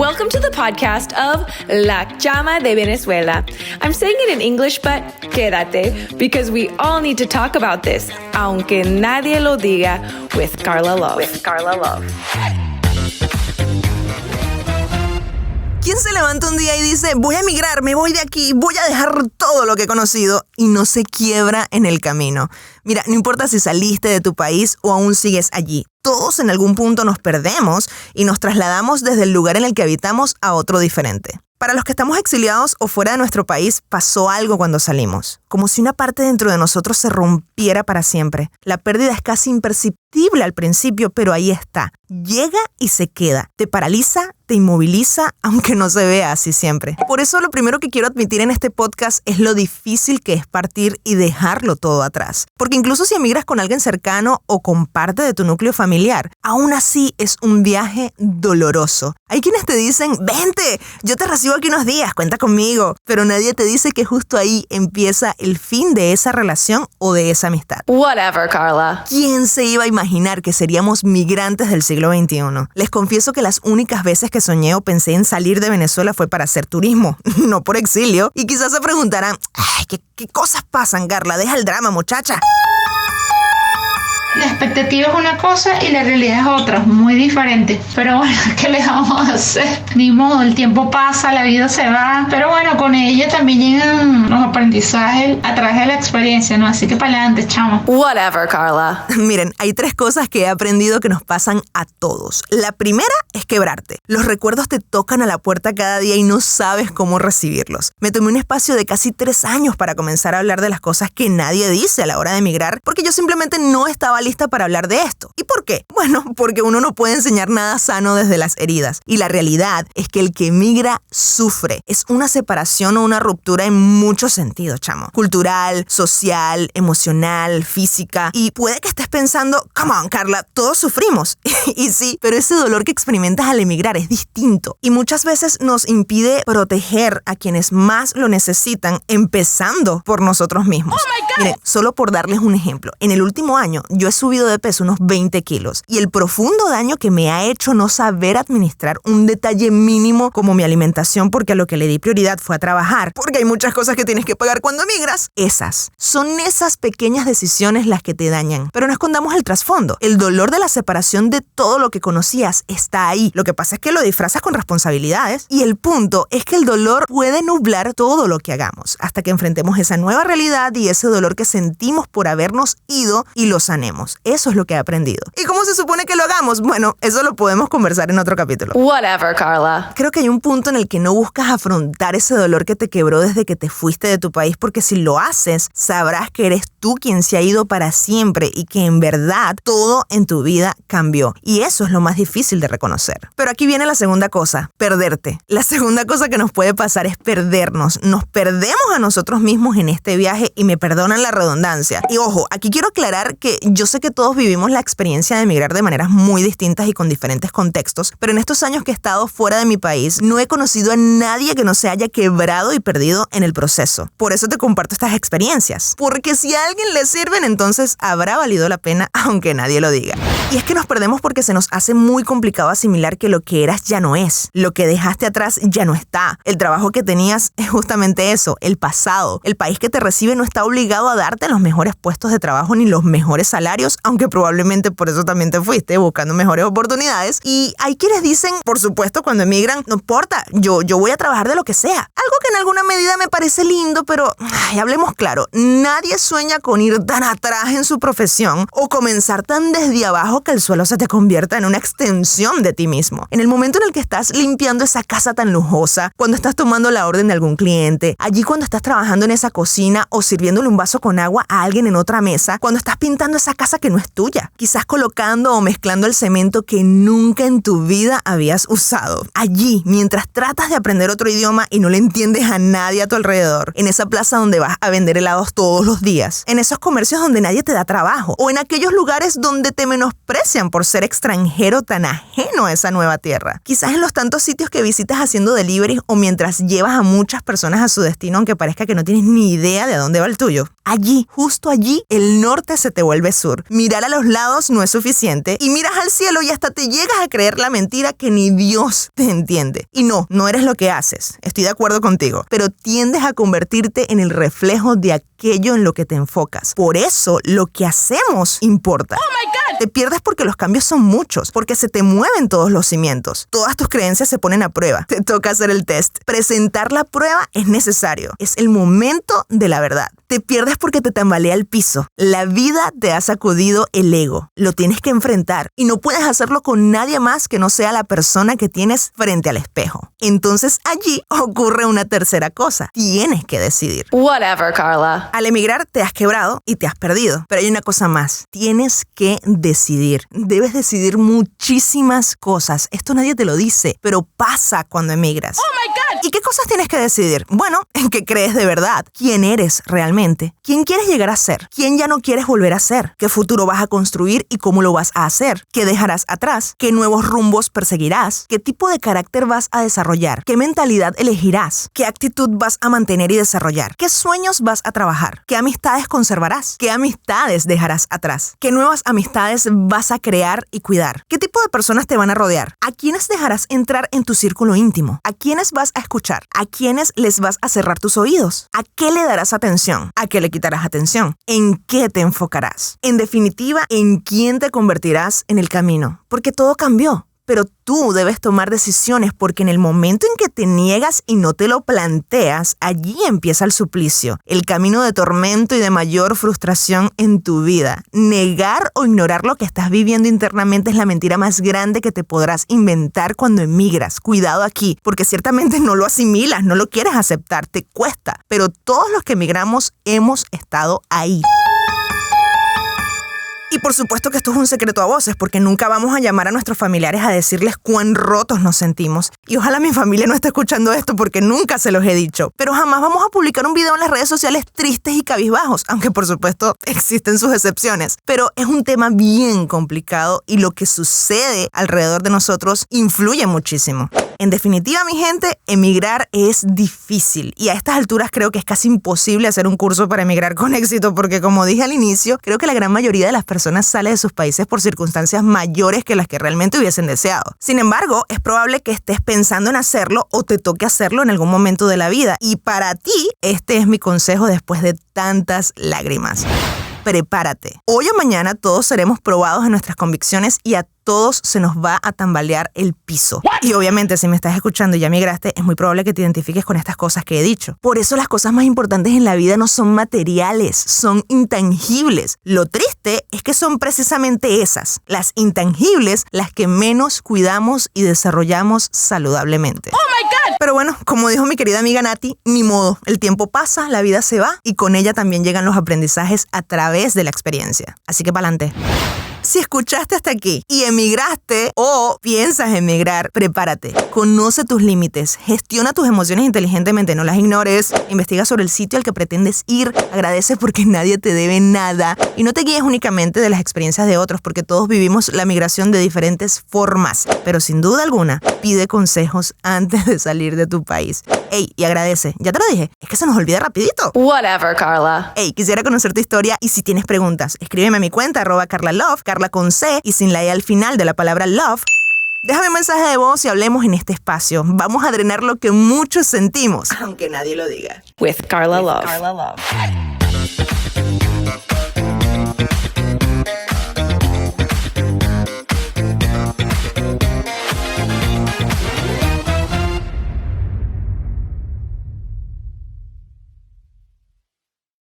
Welcome to the podcast of La Chama de Venezuela. I'm saying it in English, but quédate, because we all need to talk about this, aunque nadie lo diga, with Carla Love. ¿Quién se levanta un día y dice, voy a emigrar, me voy de aquí, voy a dejar todo lo que he conocido y no se quiebra en el camino? Mira, no importa si saliste de tu país o aún sigues allí. Todos en algún punto nos perdemos y nos trasladamos desde el lugar en el que habitamos a otro diferente. Para los que estamos exiliados o fuera de nuestro país, pasó algo cuando salimos. Como si una parte dentro de nosotros se rompiera para siempre. La pérdida es casi imperceptible al principio, pero ahí está. Llega y se queda. Te paraliza, te inmoviliza, aunque no se vea así siempre. Por eso lo primero que quiero admitir en este podcast es lo difícil que es partir y dejarlo todo atrás. Porque incluso si emigras con alguien cercano o con parte de tu núcleo familiar, aún así es un viaje doloroso. Hay quienes te dicen, vente, yo te recibo aquí unos días, cuenta conmigo. Pero nadie te dice que justo ahí empieza el fin de esa relación o de esa amistad. Whatever, Carla. ¿Quién se iba a imaginar que seríamos migrantes del siglo XXI? Les confieso que las únicas veces que soñé o pensé en salir de Venezuela fue para hacer turismo, no por exilio. Y quizás se preguntarán, ay, ¿qué cosas pasan, Carla? Deja el drama, muchacha. La expectativa es una cosa y la realidad es otra, muy diferente. Pero bueno, ¿qué le vamos a hacer? Ni modo, el tiempo pasa, la vida se va. Pero bueno, con ella también llegan los aprendizajes a través de la experiencia, ¿no? Así que para adelante, chamo. Whatever, Carla. Miren, hay 3 cosas que he aprendido que nos pasan a todos. La primera es quebrarte. Los recuerdos te tocan a la puerta cada día y no sabes cómo recibirlos. Me tomé un espacio de casi 3 años para comenzar a hablar de las cosas que nadie dice a la hora de emigrar, porque yo simplemente no estaba lista para hablar de esto. ¿Y por qué? Bueno, porque uno no puede enseñar nada sano desde las heridas. Y la realidad es que el que emigra sufre. Es una separación o una ruptura en muchos sentidos, chamo. Cultural, social, emocional, física. Y puede que estés pensando, come on, Carla, todos sufrimos. Y sí, pero ese dolor que experimentas al emigrar es distinto. Y muchas veces nos impide proteger a quienes más lo necesitan, empezando por nosotros mismos. Miren, solo por darles un ejemplo. En el último año, yo he subido de peso unos 20 kilos. Y el profundo daño que me ha hecho no saber administrar un detalle mínimo como mi alimentación, porque a lo que le di prioridad fue a trabajar, porque hay muchas cosas que tienes que pagar cuando emigras. Son esas pequeñas decisiones las que te dañan. Pero no escondamos el trasfondo. El dolor de la separación de todo lo que conocías está ahí. Lo que pasa es que lo disfrazas con responsabilidades. Y el punto es que el dolor puede nublar todo lo que hagamos, hasta que enfrentemos esa nueva realidad y ese dolor que sentimos por habernos ido y lo sanemos. Eso es lo que he aprendido. ¿Y cómo se supone que lo hagamos? Bueno, eso lo podemos conversar en otro capítulo. Whatever, Carla. Creo que hay un punto en el que no buscas afrontar ese dolor que te quebró desde que te fuiste de tu país, porque si lo haces, sabrás que eres tú quien se ha ido para siempre y que en verdad todo en tu vida cambió. Y eso es lo más difícil de reconocer. Pero aquí viene la segunda cosa, perderte. La segunda cosa que nos puede pasar es perdernos. Nos perdemos a nosotros mismos en este viaje y me perdonan la redundancia. Y ojo, aquí quiero aclarar que yo sé que todos vivimos la experiencia de emigrar de maneras muy distintas y con diferentes contextos, pero en estos años que he estado fuera de mi país, no he conocido a nadie que no se haya quebrado y perdido en el proceso. Por eso te comparto estas experiencias. Porque si a alguien le sirven, entonces habrá valido la pena, aunque nadie lo diga. Y es que nos perdemos porque se nos hace muy complicado asimilar que lo que eras ya no es. Lo que dejaste atrás ya no está. El trabajo que tenías es justamente eso, el pasado. El país que te recibe no está obligado a darte los mejores puestos de trabajo ni los mejores salarios, aunque probablemente por eso también te fuiste buscando mejores oportunidades. Y hay quienes dicen, por supuesto, cuando emigran, no importa, yo voy a trabajar de lo que sea. Algo que en alguna medida me parece lindo, pero hablemos claro, nadie sueña con ir tan atrás en su profesión o comenzar tan desde abajo que el suelo se te convierta en una extensión de ti mismo. En el momento en el que estás limpiando esa casa tan lujosa, cuando estás tomando la orden de algún cliente, allí cuando estás trabajando en esa cocina o sirviéndole un vaso con agua a alguien en otra mesa, cuando estás pintando esa casa que no es tuya, quizás colocando o mezclando el cemento que nunca en tu vida habías usado. Allí, mientras tratas de aprender otro idioma y no le entiendes a nadie a tu alrededor, en esa plaza donde vas a vender helados todos los días, en esos comercios donde nadie te da trabajo, o en aquellos lugares donde te menosprecian por ser extranjero tan ajeno a esa nueva tierra. Quizás en los tantos sitios que visitas haciendo delivery o mientras llevas a muchas personas a su destino, aunque parezca que no tienes ni idea de a dónde va el tuyo. Allí, justo allí, el norte se te vuelve sur. Mirar a los lados no es suficiente y miras al cielo y hasta te llegas a creer la mentira que ni Dios te entiende. Y no eres lo que haces, estoy de acuerdo contigo, pero tiendes a convertirte en el reflejo de aquello en lo que te enfocas. Por eso, lo que hacemos importa. ¡Oh, my God! Te pierdes porque los cambios son muchos, porque se te mueven todos los cimientos. Todas tus creencias se ponen a prueba. Te toca hacer el test. Presentar la prueba es necesario. Es el momento de la verdad. Te pierdes porque te tambalea el piso. La vida te ha sacudido el ego. Lo tienes que enfrentar y no puedes hacerlo con nadie más que no sea la persona que tienes frente al espejo. Entonces allí ocurre una tercera cosa. Tienes que decidir. Whatever, Carla. Al emigrar te has quebrado y te has perdido. Pero hay una cosa más. Tienes que decidir. Debes decidir muchísimas cosas. Esto nadie te lo dice, pero pasa cuando emigras. ¡Oh, my God! ¿Y qué cosas tienes que decidir? Bueno, ¿en qué crees de verdad? ¿Quién eres realmente? ¿Quién quieres llegar a ser? ¿Quién ya no quieres volver a ser? ¿Qué futuro vas a construir y cómo lo vas a hacer? ¿Qué dejarás atrás? ¿Qué nuevos rumbos perseguirás? ¿Qué tipo de carácter vas a desarrollar? ¿Qué mentalidad elegirás? ¿Qué actitud vas a mantener y desarrollar? ¿Qué sueños vas a trabajar? ¿Qué amistades conservarás? ¿Qué amistades dejarás atrás? ¿Qué nuevas amistades vas a crear y cuidar? ¿Qué tipo de personas te van a rodear? ¿A quiénes dejarás entrar en tu círculo íntimo? ¿A quiénes vas a escuchar? ¿A quiénes les vas a cerrar tus oídos? ¿A qué le darás atención? ¿A qué le quitarás atención? ¿En qué te enfocarás? En definitiva, ¿en quién te convertirás en el camino? Porque todo cambió. Pero tú debes tomar decisiones porque en el momento en que te niegas y no te lo planteas, allí empieza el suplicio, el camino de tormento y de mayor frustración en tu vida. Negar o ignorar lo que estás viviendo internamente es la mentira más grande que te podrás inventar cuando emigras. Cuidado aquí, porque ciertamente no lo asimilas, no lo quieres aceptar, te cuesta. Pero todos los que emigramos hemos estado ahí. Y por supuesto que esto es un secreto a voces, porque nunca vamos a llamar a nuestros familiares a decirles cuán rotos nos sentimos. Y ojalá mi familia no esté escuchando esto porque nunca se los he dicho. Pero jamás vamos a publicar un video en las redes sociales tristes y cabizbajos, aunque por supuesto existen sus excepciones. Pero es un tema bien complicado y lo que sucede alrededor de nosotros influye muchísimo. En definitiva, mi gente, emigrar es difícil y a estas alturas creo que es casi imposible hacer un curso para emigrar con éxito porque, como dije al inicio, creo que la gran mayoría de las personas sale de sus países por circunstancias mayores que las que realmente hubiesen deseado. Sin embargo, es probable que estés pensando en hacerlo o te toque hacerlo en algún momento de la vida y para ti, este es mi consejo después de tantas lágrimas. Prepárate. Hoy o mañana todos seremos probados en nuestras convicciones y a todos se nos va a tambalear el piso. Y obviamente si me estás escuchando y ya migraste, es muy probable que te identifiques con estas cosas que he dicho. Por eso las cosas más importantes en la vida no son materiales, son intangibles. Lo triste es que son precisamente esas, las intangibles, las que menos cuidamos y desarrollamos saludablemente. ¡Oh, my God! Pero bueno, como dijo mi querida amiga Nati, ni modo, el tiempo pasa, la vida se va y con ella también llegan los aprendizajes a través de la experiencia. Así que pa'lante. Si escuchaste hasta aquí y emigraste o piensas emigrar, prepárate. Conoce tus límites, gestiona tus emociones inteligentemente, no las ignores. Investiga sobre el sitio al que pretendes ir, agradece porque nadie te debe nada y no te guíes únicamente de las experiencias de otros porque todos vivimos la migración de diferentes formas. Pero sin duda alguna, pide consejos antes de salir de tu país. Ey, y agradece. Ya te lo dije, es que se nos olvida rapidito. Whatever, Carla. Ey, quisiera conocer tu historia y si tienes preguntas, escríbeme a mi cuenta @CarlaLove, Carla con C y sin la E al final de la palabra love. Déjame un mensaje de voz y hablemos en este espacio. Vamos a drenar lo que muchos sentimos, aunque nadie lo diga. With Carla Love.